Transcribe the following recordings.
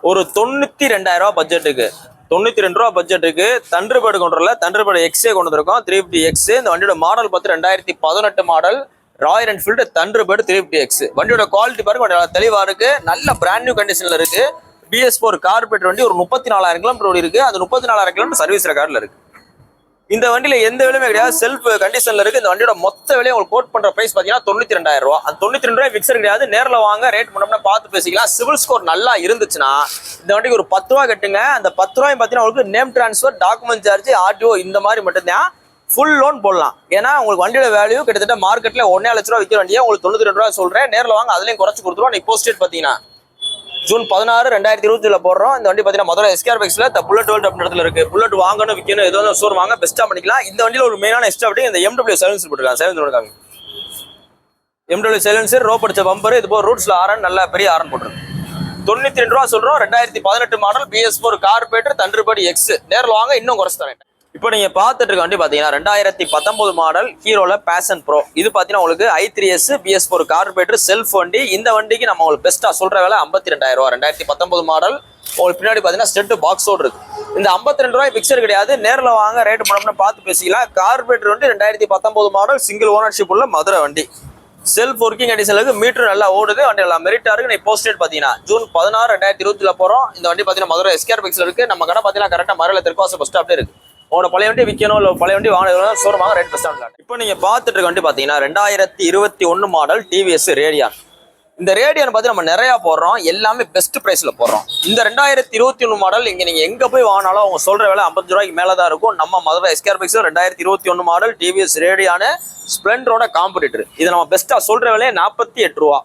ஒரு 92,000 ரூபா பட்ஜெட்டுக்கு 92 ரூபா பட்ஜெட்டுக்கு தண்டர்பேர்டு கொண்டு தண்டர்பேர்டு எக்ஸே கொண்டு வந்திருக்கோம் 350X. இந்த வண்டியோட மாடல் பார்த்து 2018 model Royal Enfield Thunderbird 350X. வண்டியோட குவாலிட்டி பாருங்க, வண்டி தெளிவா இருக்கு, நல்ல பிராண்ட் நியூ கண்டிஷன்ல இருக்கு. BS4 கார்பரேட் வண்டி ஒரு 34,000 கிலோமீட்டர் ஓடி இருக்கு. அது 34,000 கிலோமீட்டர் சர்வீஸ் ரெக்கார்ட்ல இருக்கு. இந்த வண்டியில எந்த விலையுமே கிடையாது, செல்ஃப் கண்டிஷன்ல இருக்கு. இந்த வண்டியோட மொத்த விலையை உங்களுக்கு கோட் பண்ற பிரைஸ் பாத்தீங்கன்னா 92,000 ரூபா. அந்த 92 ரூபாய் பிக்சர் கிடையாது, நேரில் வாங்க ரேட் பண்ணோம்னா பார்த்து பேசிக்கலாம். சிவில் ஸ்கோர் நல்லா இருந்துச்சுன்னா இந்த வண்டிக்கு ஒரு 10 ரூபா கட்டுங்க. அந்த 10 ரூபாய் பாத்தீங்கன்னா உங்களுக்கு name transfer, document charge, RTO இந்த மாதிரி மட்டும்தான் ஃபுல் லோன் போடலாம். ஏன்னா உங்களுக்கு வண்டியோட வேல்யூ கிட்டத்தட்ட மார்க்கெட்ல 1.5 லட்ச ரூபா விற்கிற வண்டியை உங்களுக்கு 92 ரூபா சொல்றேன். நேரில் வாங்க, அதுலயும் குறைச்சு கொடுத்துருவோம். நீ போஸ்ட் டேட் பாத்தீங்கன்னா ஜூன் 16, 2020 போடுறோம். இந்த வண்டி பார்த்தீங்கன்னா மதுரை SKR பைக்ஸ்ல புல்லட் வேர்ல்ட் அப்படின்ற இடத்துல இருக்கு. புல்லட் வாங்கணும் விற்கணும் எது வந்து ஷோர் வாங்க பெஸ்ட்டாக பண்ணிக்கலாம். இந்த வண்டியில் ஒரு மெயினான எக்ஸ்ட்ரா அப்படி இந்த MW சைலன்சர் போட்டுருக்காங்க. சைலன்சர் இருக்காங்க, MW சைலன்சர், ரோப் அடிச்ச பம்பர், இது போக ரூட்ஸ்ல ஆரன், நல்ல பெரிய ஆரன் போட்டுருக்கு. 92 ரூபா சொல்றோம். 2018 model BS4 carburettor Thunderbird X. நேரில் வாங்க, இன்னும் குறைச்சு தரேன். இப்போ நீங்க பார்த்துட்டு இருக்க வண்டி பாத்தீங்கன்னா 2019 மாடல் ஹீரோல பேஷன் ப்ரோ. இது பாத்தீங்கன்னா உங்களுக்கு i3S BS4 கார்பரேட்டர் செல்ஃப் வண்டி. இந்த வண்டிக்கு நம்ம உங்களுக்கு பெஸ்ட்டா சொல்ற வேலை 52,000 ரூபா. 2019 மாடல். உங்களுக்கு பின்னாடி பாத்தீங்கன்னா ஸ்டெட் பாக்ஸோடு இருக்கு. இந்த 52 ரூபாய் பிக்சர் கிடையாது, நேரில் வாங்க ரேட் பண்ணோம்னா பார்த்து பேசிக்கலாம். கார்பரேட்டர் வண்டி 2019 மாடல், சிங்கிள் ஓனர்ஷிப் உள்ள மதுரை வண்டி. செல்ஃப் ஒர்க்கிங் கண்டிஷன்ல இருக்கு, மீட்டர் நல்லா ஓடுது, வண்டி நல்லா மெரிட்டா இருக்கு. நீ போஸ்ட் டேட் பாத்தீங்கன்னா ஜூன் 16, 2020 போறோம். இந்த வண்டி பாத்தீங்கன்னா மதுரை SKR பைக்ஸ்ல இருக்கு. நம்ம கடை பாத்தீங்கன்னா கரெக்டா மதுரையில தெற்காசு பஸ் ஸ்டாப்ல இருக்கு. உங்களோட பழைய வண்டி விற்கணும், இல்லை பழைய வண்டி வாங்க சோரமாக ரேட் பெஸ்ட் ஆகலாம். இப்போ நீங்கள் பார்த்துட்டு இருக்க வண்டி பார்த்தீங்கன்னா 2021 மாடல் TVS ரேடியான். இந்த ரேடியான் பார்த்து நம்ம நிறையா போடுறோம், எல்லாமே பெஸ்ட் ப்ரைஸில் போடுறோம். இந்த 2021 மாடல் இங்கே நீங்கள் எங்கே போய் வாங்கினாலும் அவங்க சொல்கிற விலை 50 ரூபாய்க்கு மேலே தான் இருக்கும். நம்ம Madurai SKR bikes 2021 model TVS ரேடியான ஸ்ப்ளெண்டரோட காம்படிட்டர். இதை நம்ம பெஸ்ட்டாக சொல்கிற விலையை 48 ரூபா.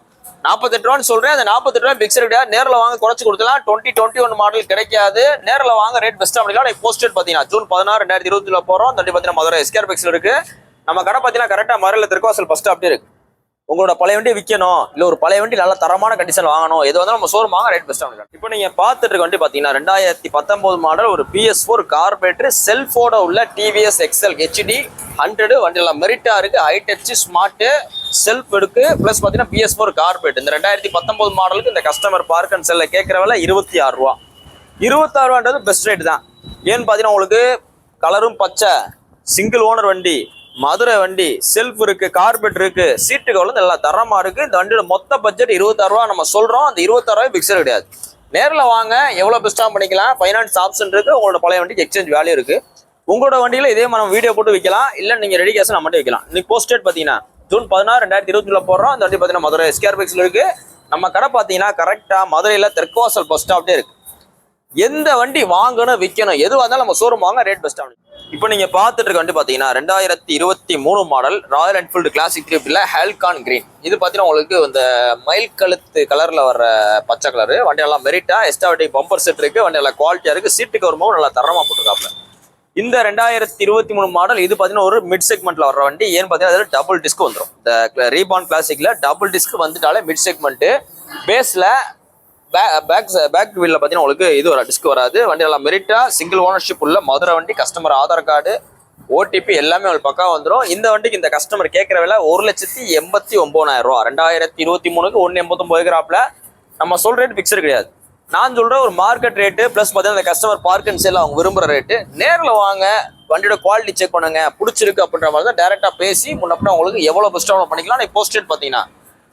48 ரூபான்னு சொல்றேன். அந்த 48 ரூபாய் பிக்சர் கிடையாது, நேரில் வாங்க குறைச்சு கொடுக்கலாம். 2021 மாடல் கிடைக்காது, நேரில் வாங்க ரேட் பெஸ்ட்டாக பண்ணிக்கலாம். போஸ்டட் பார்த்தீங்கன்னா ஜூன் 16, 2020 போகிறோம். தண்டி பார்த்தீங்கன்னா மதுரை SKR பைக்ஸ்ல இருக்கு. நம்ம கடை பார்த்தீங்கன்னா கரெக்டாக மதுரையில் தெற்காசல் பஸ் ஸ்டாப்லேயே இருக்கு. உங்களோட பழைய வண்டி விற்கணும், இல்லை ஒரு பழைய வண்டி நல்ல தரமான கண்டிஷன் வாங்கணும், எது வந்தாலும் நம்ம ஷோரூம் வாங்க ரேட் பெஸ்ட்டாக பண்ணிக்கலாம். இப்போ நீங்கள் பார்த்துட்டு இருக்க வண்டி பார்த்தீங்கன்னா 2019 மாடல் ஒரு BS4 கார்பரேட்டர் செல்ஃபோட உள்ள TVS XL HD 100 வண்டியில் மெரிட்டா இருக்கு, ஹை டச் ஸ்மார்ட் செல்ஃப் இருக்கு. பிளஸ் பார்த்தீங்கன்னா BS4 கார்பரேட். இந்த 2019 மாடலுக்கு இந்த கஸ்டமர் பார்க் அண்ட் செல்ல கேட்குற விலை 26 ரூபா. 26 ரூபான்றது பெஸ்ட் ரேட் தான். ஏன்னு பார்த்தீங்கன்னா உங்களுக்கு கலரும் பச்சை, சிங்கிள் ஓனர் வண்டி, மதுரை வண்டி, செல்ஃப் இருக்கு, கார்பெட் இருக்கு, சீட்டு கவலை நல்லா தரமா இருக்கு. இந்த வண்டியோட மொத்த பட்ஜெட் 26 ரூபா நம்ம சொல்றோம். அந்த 26 ரூபாய் பிக்சர் கிடையாது, நேரில் வாங்க எவ்வளவு பெஸ்ட்டாக பண்ணிக்கலாம். ஃபைனான்ஸ் ஆப்ஷன் இருக்கு, உங்களோட பழைய வண்டிக்கு எக்ஸ்சேஞ்ச் வேல்யூ இருக்கு. உங்களோட வண்டியில இதே மாதிரி வீடியோ போட்டு விற்கலாம், இல்லை நீங்க ரெடி கேஷ் நம்மகிட்ட விற்கலாம். இன்னைக்கு போஸ்ட் டேட் பார்த்தீங்கன்னா ஜூன் 16, 2020 போடுறோம். இந்த வண்டி பார்த்தீங்கன்னா மதுரை SKR பைக்ஸ்ல இருக்கு. நம்ம கடை பார்த்தீங்கன்னா கரெக்டா மதுரையில தெற்காசல் பஸ் ஸ்டாப்லேயே இருக்கு. எந்த வண்டி வாங்கணும் விற்கணும் எதுவாக இருந்தாலும் நம்ம ஷோரூம் வாங்க ரேட் பெஸ்ட்டாக. இப்போ நீங்க பார்த்துட்டு இருக்க வண்டி பார்த்தீங்கன்னா 2023 மாடல் ராயல் என்ஃபீல்டு கிளாசிக் 350ல ஹேல்கான் கிரீன். இது பார்த்தீங்கன்னா உங்களுக்கு இந்த மயில் கழுத்து கலர்ல வர பச்சை கலரு. வண்டி நல்லா மெரிட்டா எஸ்டாவட்டி பம்பர் செட் இருக்கு, வண்டி நல்லா குவாலிட்டியா இருக்கு, சீட்டு கவர்மும் நல்லா தரமா போட்டுருக்காப்ல. இந்த 2023 மாடல் இது பார்த்தீங்கன்னா ஒரு மிட் செக்மெண்ட்ல வர வண்டி. ஏன்னு பார்த்தீங்கன்னா அதில் டபுள் டிஸ்க் வந்துடும். இந்த ரீபான் கிளாசிக்ல டபுள் டிஸ்க் வந்துட்டாலே மிட் செக்மெண்ட். பேஸ்ல பேக் வீல்ல பார்த்தீங்கன்னா உங்களுக்கு இது ஒரு டிஸ்க் வராது. வண்டி நல்லா மெரிட்டா சிங்கிள் ஓனர்ஷிப் உள்ள மதுரை வண்டி. கஸ்டமர் ஆதார் கார்டு, OTP எல்லாமே உங்களுக்கு பக்கா வந்துடும். இந்த வண்டிக்கு இந்த கஸ்டமர் கேட்குற விலை 1,89,000 ரூபா. 2023க்கு 1,89 இருக்கிறாப்ல. நம்ம சொல்ற ரேட் பிக்சர் கிடையாது, நான் சொல்றேன் ஒரு மார்க்கெட் ரேட்டு. பிளஸ் பார்த்தீங்கன்னா இந்த கஸ்டமர் பார்க் அண்ட் சேல் அவங்க விரும்புற ரேட்டு. நேரில் வாங்க, வண்டியோட குவாலிட்டி செக் பண்ணுங்க, பிடிச்சிருக்கு அப்படின்ற மாதிரி தான் டேரெக்டாக பேசி முன்னப்பறம் உங்களுக்கு எவ்வளோ பெஸ்ட்டாக பண்ணிக்கலாம். நீ போஸ்ட் டேட் பார்த்தீங்கன்னா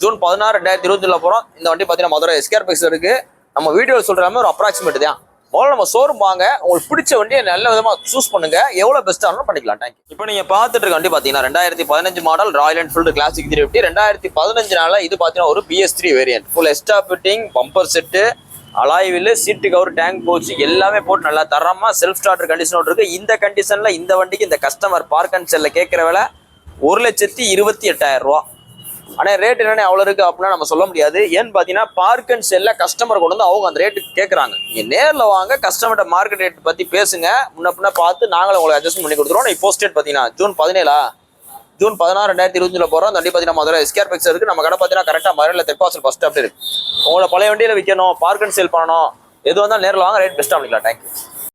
ஜூன் 16, 2020 போகிறோம். இந்த வண்டி பார்த்தீங்கன்னா மதுரை SKR பைக்ஸ் இருக்கு. நம்ம வீடியோ சொல்கிற மாதிரி ஒரு அப்ராக்சிமேட் தான். முதல்ல நம்ம ஷோரூம் வாங்க, உங்களுக்கு பிடிச்ச வண்டியை நல்ல விதமாக சூஸ் பண்ணுங்க, எவ்வளோ பெஸ்ட்டாக பண்ணிக்கலாம். தேங்க்யூ. இப்போ நீங்கள் பார்த்துட்டு இருக்க வண்டி பார்த்தீங்கன்னா 2015 மாடல் ராயல் என்ஃபீல்டு கிளாசிக் 350. 2015 இது பார்த்தீங்கன்னா ஒரு BS3 variant. Full extra fitting, bumper set, alloy wheel, seat cover, tank போச்சு எல்லாமே போட்டு நல்லா தரமா செல்ஃப் ஸ்டார்டர் கண்டிஷனோட இருக்கு. இந்த கண்டிஷன்ல இந்த வண்டிக்கு இந்த கஸ்டமர் பார்க் அண்ட் செல்ல கேட்குற விலை 1,28,000 ரூபா. ஆனால் ரேட் என்னென்ன அவ்வளோ இருக்கு அப்படின்னா நம்ம சொல்ல முடியாது. ஏன்னு பார்த்தீங்கன்னா பார்க் அண்ட் செல்ல கஸ்டமர் கொண்டு வந்து அவங்க அந்த ரேட்டுக்கு கேட்குறாங்க. நீங்கள் நேரில் வாங்க, கஸ்டமர்கிட்ட மார்க்கெட் ரேட் பற்றி பேசுங்க, முன்ன பார்த்து நாங்களும் உங்களுக்கு அட்ஜஸ்ட் பண்ணி கொடுத்துருவோம். நீ போஸ்ட் டேட் பார்த்தீங்கன்னா ஜூன் 16, 2021 போகிறோம். அந்த வண்டி பார்த்தீங்கன்னா மதுரை SKR பைக்ஸ் இருக்கு. நம்ம கடை பார்த்தீங்கன்னா கரெக்டாக மதுரையில் தெற்காசல் பஸ் ஸ்டாப் இருக்கு. உங்களோட பழைய வண்டியில் விற்கணும், பார்க் அண்ட் சேல் பண்ணணும், எது வந்தாலும் நேரில் வாங்க ரேட் பெஸ்ட்டாக பண்ணிக்கலாம். தேங்க்யூ.